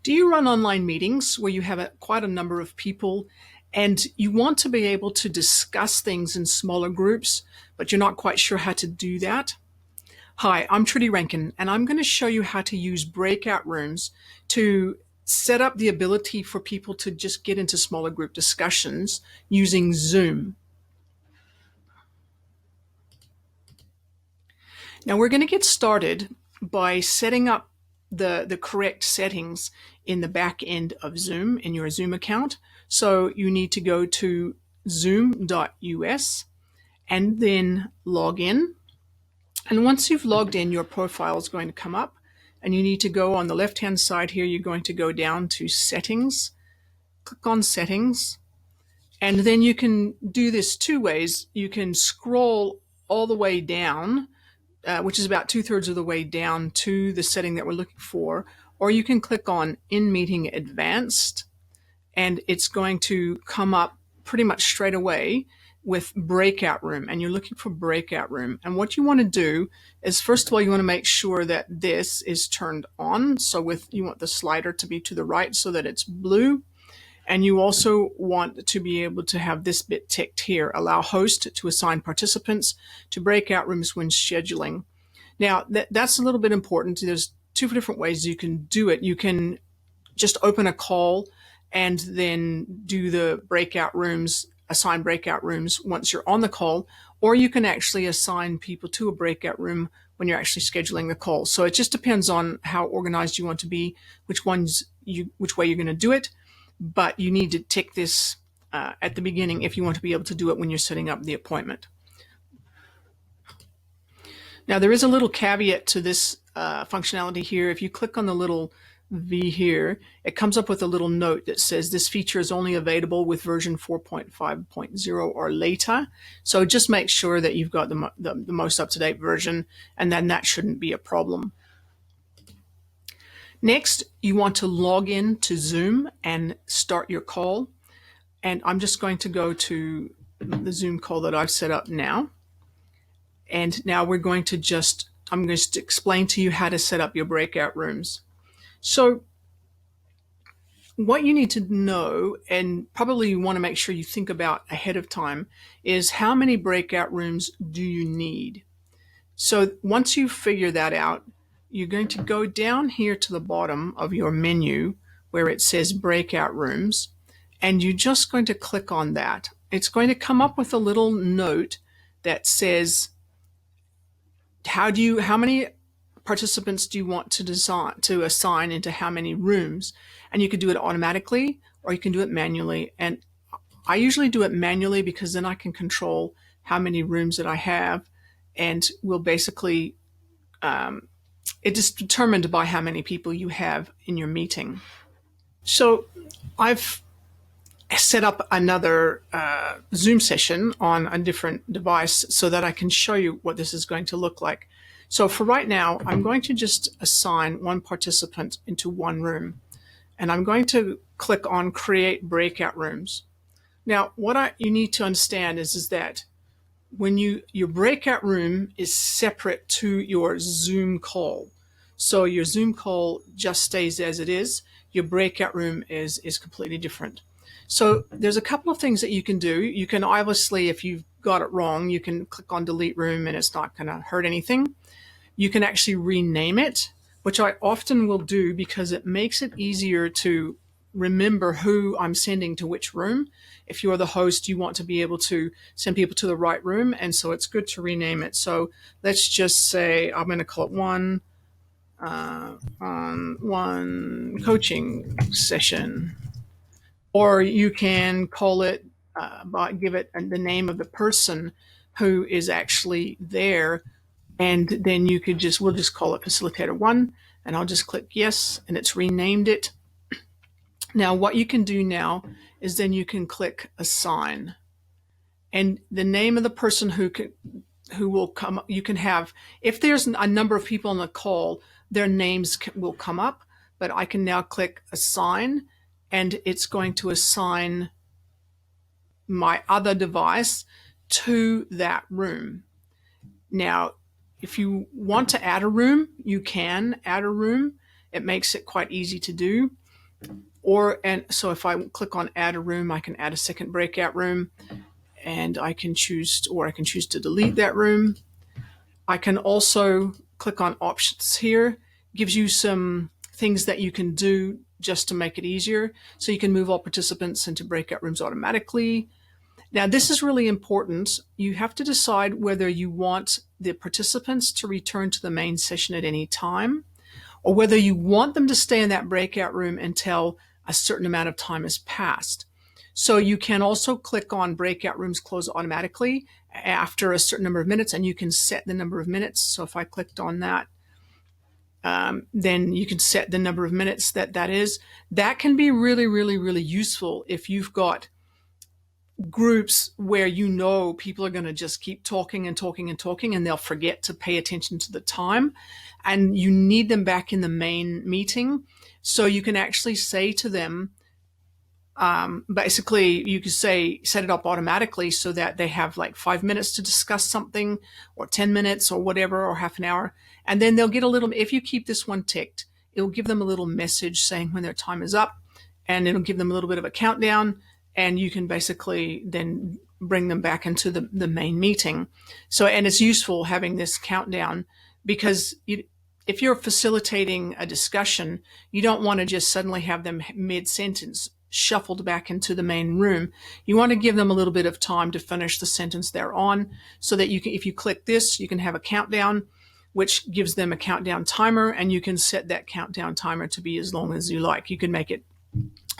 Do you run online meetings where you have quite a number of people and you want to be able to discuss things in smaller groups, but you're not quite sure how to do that? Hi, I'm Trudy Rankin, and I'm going to show you how to use breakout rooms to set up the ability for people to just get into smaller group discussions using Zoom. Now we're going to get started by setting up the correct settings in the back end of Zoom in your Zoom account. So you need to go to zoom.us and then log in. And once you've logged in, your profile is going to come up and you need to go on the left-hand side here. You're going to go down to settings, click on settings, and then you can do this two ways. You can scroll all the way down, which is about 2/3 of the way down to the setting that we're looking for, or you can click on In Meeting Advanced, and it's going to come up pretty much straight away with breakout room, and you're looking for breakout room. And what you want to do is, first of all, you want to make sure that this is turned on. So you want the slider to be to the right so that it's blue. And you also want to be able to have this bit ticked here, allow host to assign participants to breakout rooms when scheduling. Now, that's a little bit important. There's two different ways you can do it. You can just open a call and then do the breakout rooms, assign breakout rooms once you're on the call, or you can actually assign people to a breakout room when you're actually scheduling the call. So it just depends on how organized you want to be, which way you're going to do it. But you need to tick this at the beginning if you want to be able to do it when you're setting up the appointment. Now, there is a little caveat to this functionality here. If you click on the little V here, it comes up with a little note that says this feature is only available with version 4.5.0 or later. So just make sure that you've got the most up-to-date version, and then that shouldn't be a problem. Next, you want to log in to Zoom and start your call. And I'm just going to go to the Zoom call that I've set up now. And now I'm going to explain to you how to set up your breakout rooms. So what you need to know, and probably you want to make sure you think about ahead of time, is how many breakout rooms do you need? So once you figure that out, you're going to go down here to the bottom of your menu where it says breakout rooms, and you're just going to click on that. It's going to come up with a little note that says, how many participants do you want to assign into how many rooms? And you could do it automatically or you can do it manually. And I usually do it manually because then I can control how many rooms that I have, and will basically it is determined by how many people you have in your meeting. So I've set up another Zoom session on a different device so that I can show you what this is going to look like. So for right now, I'm going to just assign one participant into one room, and I'm going to click on Create Breakout Rooms. Now, what you need to understand is that when your breakout room is separate to your Zoom call. So your Zoom call just stays as it is. Your breakout room is completely different. So there's a couple of things that you can do. You can obviously, if you've got it wrong, you can click on delete room and it's not going to hurt anything. You can actually rename it, which I often will do because it makes it easier to remember who I'm sending to which room. If you're the host, you want to be able to send people to the right room, and so it's good to rename it. So let's just say I'm going to call it one coaching session, or you can call it give it the name of the person who is actually there, and then we'll just call it facilitator 1, and I'll just click yes, and it's renamed it. Now, what you can do now is then you can click assign, and the name of the person who will come, you can have, if there's a number of people on the call, their names will come up, but I can now click assign, and it's going to assign my other device to that room. Now, if you want to add a room, you can add a room. It makes it quite easy to do. And so if I click on add a room, I can add a second breakout room, and I can choose to delete that room. I can also click on options here. Gives you some things that you can do just to make it easier. So you can move all participants into breakout rooms automatically. Now, this is really important. You have to decide whether you want the participants to return to the main session at any time, or whether you want them to stay in that breakout room until a certain amount of time has passed. So you can also click on breakout rooms close automatically after a certain number of minutes, and you can set the number of minutes. So if I clicked on that, then you can set the number of minutes that is. That can be really, really, really useful if you've got groups where people are going to just keep talking and talking and talking, and they'll forget to pay attention to the time, and you need them back in the main meeting. So you can actually say to them, basically you could set it up automatically so that they have like 5 minutes to discuss something, or 10 minutes or whatever, or half an hour. And then they'll get if you keep this one ticked, it'll give them a little message saying when their time is up, and it'll give them a little bit of a countdown, and you can basically then bring them back into the main meeting. So, and it's useful having this countdown, because if you're facilitating a discussion, you don't want to just suddenly have them mid-sentence shuffled back into the main room. You want to give them a little bit of time to finish the sentence they're on, so that if you click this, you can have a countdown, which gives them a countdown timer, and you can set that countdown timer to be as long as you like. You can make it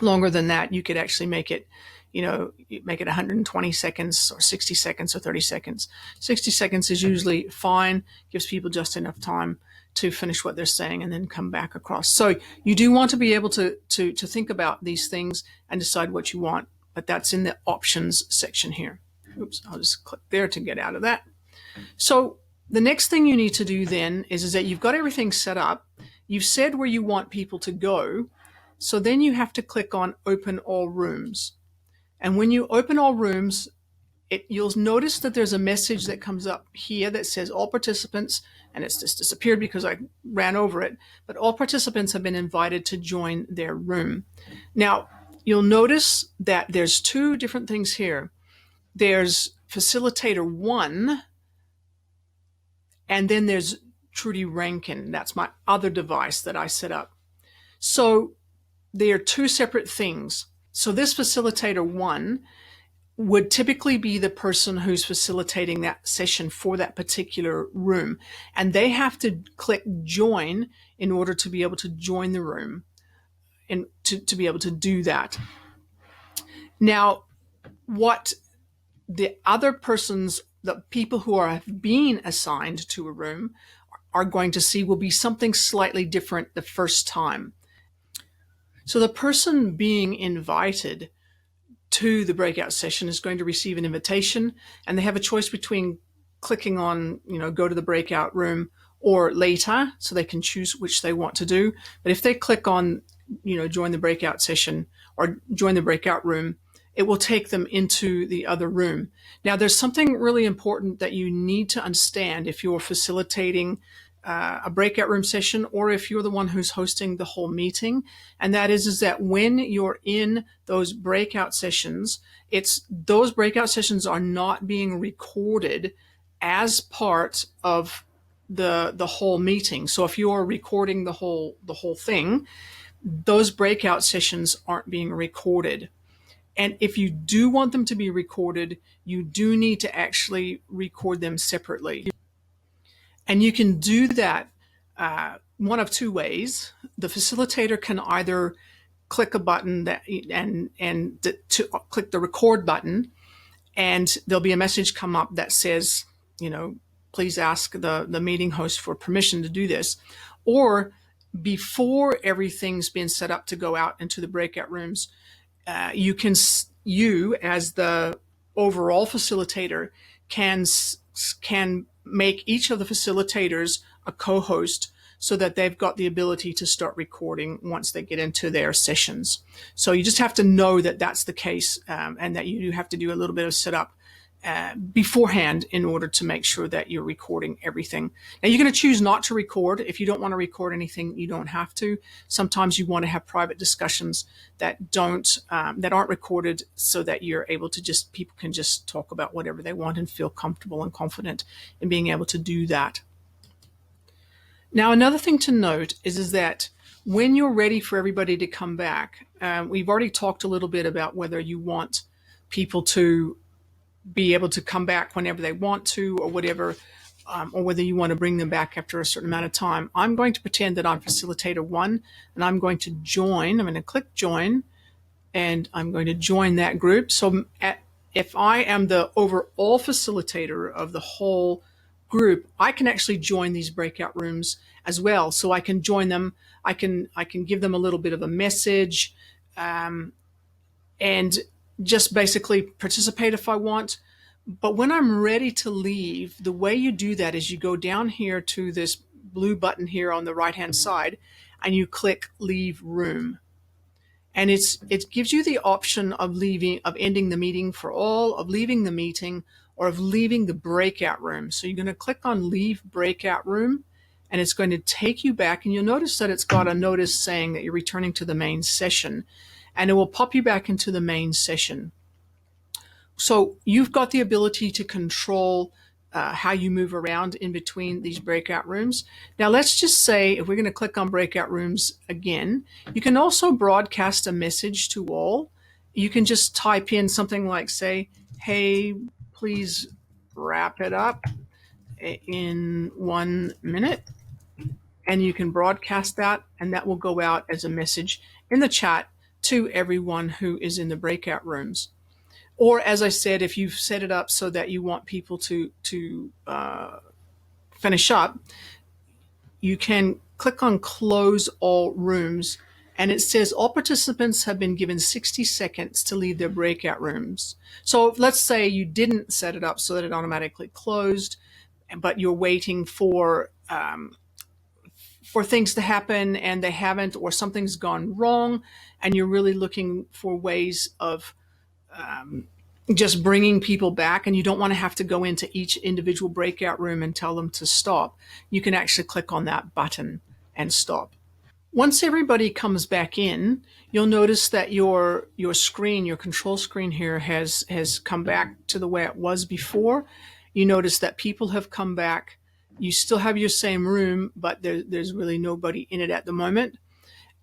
longer than that. You could actually make it 120 seconds or 60 seconds or 30 seconds. 60 seconds is usually fine, gives people just enough time to finish what they're saying and then come back across. So you do want to be able to think about these things and decide what you want, but that's in the options section here. Oops, I'll just click there to get out of that. So the next thing you need to do then is that you've got everything set up. You've said where you want people to go. So then you have to click on Open All Rooms. And when you open all rooms, you'll notice that there's a message that comes up here that says all participants, and it's just disappeared because I ran over it, but all participants have been invited to join their room. Now, you'll notice that there's two different things here. There's Facilitator 1, and then there's Trudy Rankin. That's my other device that I set up. So they are two separate things. So this Facilitator 1 would typically be the person who's facilitating that session for that particular room. And they have to click join in order to be able to join the room and to be able to do that. Now, what the other persons, the people who are being assigned to a room, are going to see will be something slightly different the first time. So the person being invited to the breakout session is going to receive an invitation, and they have a choice between clicking on, go to the breakout room, or later, so they can choose which they want to do. But if they click on, join the breakout session or join the breakout room, it will take them into the other room. Now, there's something really important that you need to understand if you're facilitating a breakout room session, or if you're the one who's hosting the whole meeting, and that is that when you're in those breakout sessions, those breakout sessions are not being recorded as part of the whole meeting. So if you're recording the whole thing, those breakout sessions aren't being recorded. And if you do want them to be recorded, you do need to actually record them separately. And you can do that one of two ways. The facilitator can either click a button to click the record button, and there'll be a message come up that says, please ask the meeting host for permission to do this. Or before everything's been set up to go out into the breakout rooms, you as the overall facilitator can make each of the facilitators a co-host, so that they've got the ability to start recording once they get into their sessions. So you just have to know that that's the case, and that you do have to do a little bit of setup beforehand in order to make sure that you're recording everything. Now you're going to choose not to record. If you don't want to record anything, you don't have to. Sometimes you want to have private discussions that aren't recorded, so that you're able to people can just talk about whatever they want and feel comfortable and confident in being able to do that. Now another thing to note is that when you're ready for everybody to come back, we've already talked a little bit about whether you want people to be able to come back whenever they want to or whatever, or whether you want to bring them back after a certain amount of time. I'm going to pretend that I'm facilitator 1 and I'm going to join. I'm going to click join and I'm going to join that group. So if I am the overall facilitator of the whole group, I can actually join these breakout rooms as well. So I can join them. I can give them a little bit of a message, and just basically participate if I want. But when I'm ready to leave, the way you do that is you go down here to this blue button here on the right hand side and you click leave room. And it gives you the option of ending the meeting for all, of leaving the meeting, or of leaving the breakout room. So you're going to click on leave breakout room and it's going to take you back, and you'll notice that it's got a notice saying that you're returning to the main session, and it will pop you back into the main session. So you've got the ability to control how you move around in between these breakout rooms. Now let's just say, if we're going to click on breakout rooms again, you can also broadcast a message to all. You can just type in something like, say, hey, please wrap it up in 1 minute. And you can broadcast that, and that will go out as a message in the chat to everyone who is in the breakout rooms. Or, as I said, if you've set it up so that you want people to finish up, you can click on close all rooms, and it says all participants have been given 60 seconds to leave their breakout rooms. So let's say you didn't set it up so that it automatically closed, but you're waiting for things to happen and they haven't, or something's gone wrong, and you're really looking for ways of just bringing people back, and you don't want to have to go into each individual breakout room and tell them to stop. You can actually click on that button and stop. Once everybody comes back in, you'll notice that your screen, your control screen here has come back to the way it was before. You notice that people have come back. You still have your same room, but there's really nobody in it at the moment.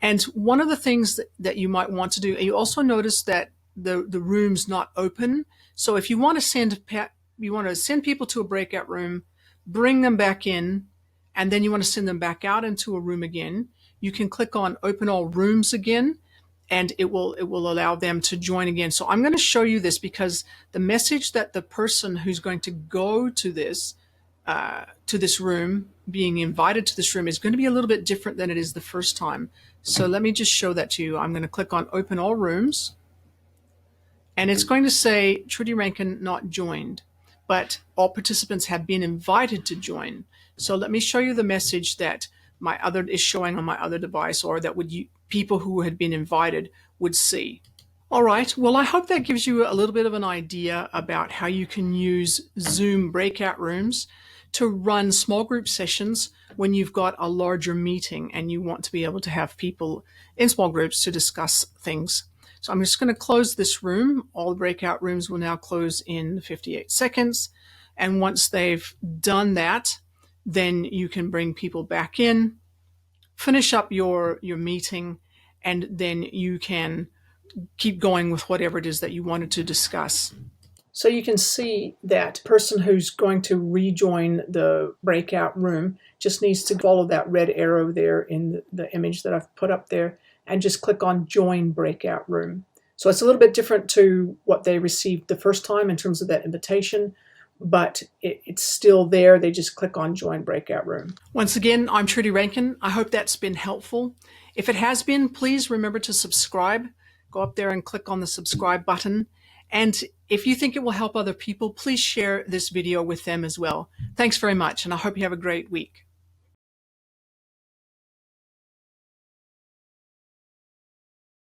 And one of the things that you might want to do, you also notice that the room's not open. So if you want to send people to a breakout room, bring them back in, and then you want to send them back out into a room again, you can click on open all rooms again, and it will allow them to join again. So I'm going to show you this because the message that the person who's going to go to this room, being invited to this room, is going to be a little bit different than it is the first time. So let me just show that to you. I'm going to click on open all rooms, and it's going to say Trudy Rankin not joined, but all participants have been invited to join. So let me show you the message that is showing on my other device, or that people who had been invited would see. All right, well, I hope that gives you a little bit of an idea about how you can use Zoom breakout rooms to run small group sessions when you've got a larger meeting and you want to be able to have people in small groups to discuss things. So I'm just going to close this room. All the breakout rooms will now close in 58 seconds. And once they've done that, then you can bring people back in, finish up your meeting, and then you can keep going with whatever it is that you wanted to discuss. So you can see that person who's going to rejoin the breakout room just needs to follow that red arrow there in the image that I've put up there and just click on join breakout room. So it's a little bit different to what they received the first time in terms of that invitation, but it's still there. They just click on join breakout room. Once again, I'm Trudy Rankin. I hope that's been helpful. If it has been, please remember to subscribe. Go up there and click on the subscribe button. And if you think it will help other people, please share this video with them as well. Thanks very much, and I hope you have a great week.